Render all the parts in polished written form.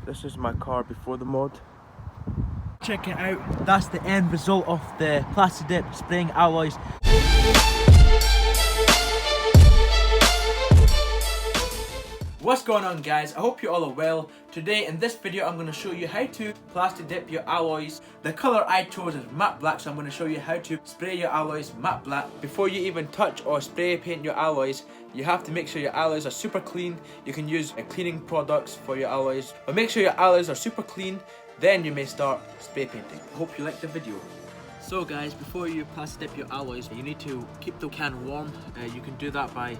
This is my car before the mod. Check it out, that's the end result of the Plasti-dip spraying alloys. What's going on, guys? I hope you all are well. Today in this video I'm going to show you how to Plasti-dip your alloys. The colour I chose is matte black, so I'm going to show you how to spray your alloys matte black. Before you even touch or spray paint your alloys, you have to make sure your alloys are super clean. You can use cleaning products for your alloys, but make sure your alloys are super clean, then you may start spray painting. I hope you like the video. So guys, before you Plasti-dip your alloys, you need to keep the can warm. You can do that by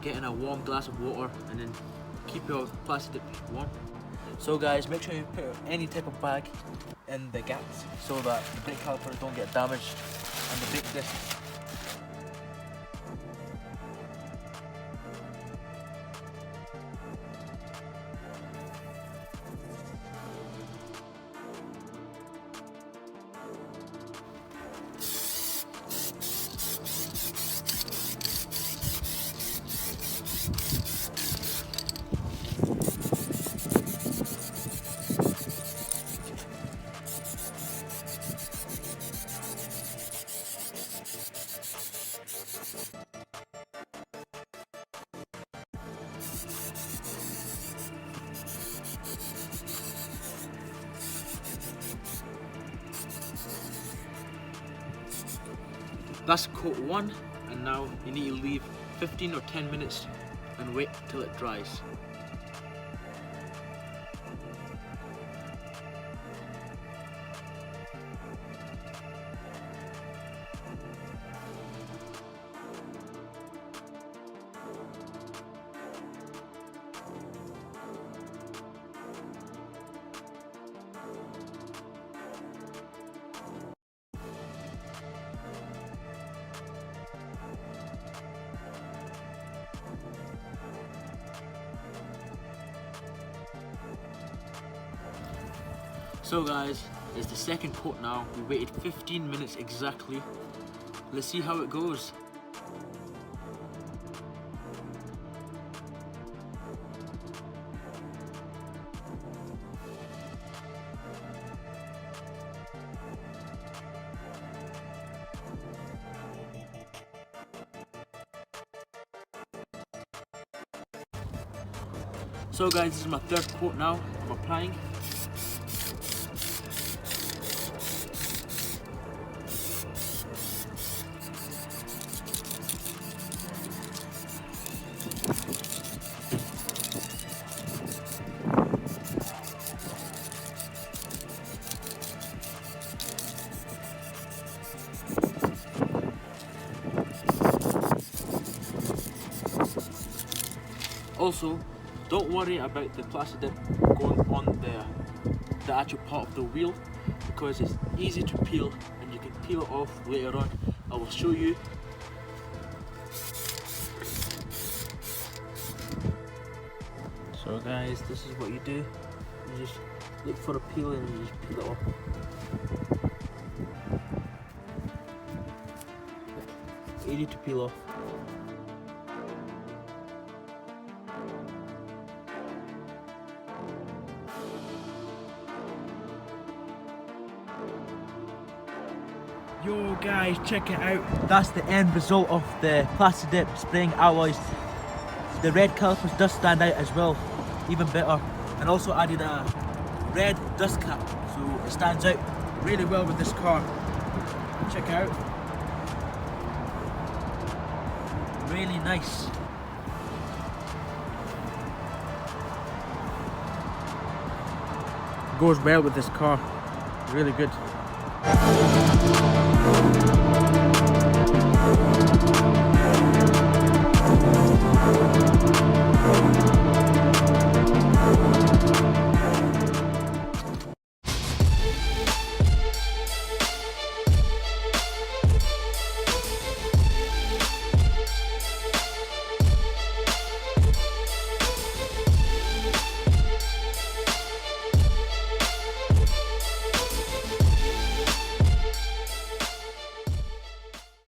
getting a warm glass of water and then keep your Plasti-dip warm. So guys, make sure you put any type of bag in the gaps so that the brake calipers don't get damaged and the brake discs. That's coat one, and now you need to leave 15 or 10 minutes and wait till it dries. So guys, it's the second coat now. We waited 15 minutes exactly. Let's see how it goes. So guys, this is my third coat now of applying. Also, don't worry about the Plasti-dip going on the actual part of the wheel, because it's easy to peel and you can peel it off later on. I will show you. So guys, this is what you do. You just look for a peel and you just peel it off. Easy to peel off. Yo guys, check it out. That's the end result of the Plasti-dip spraying alloys. The red calipers does stand out as well, even better. And also added a red dust cap, so it stands out really well with this car. Check it out. Really nice. Goes well with this car. Really good.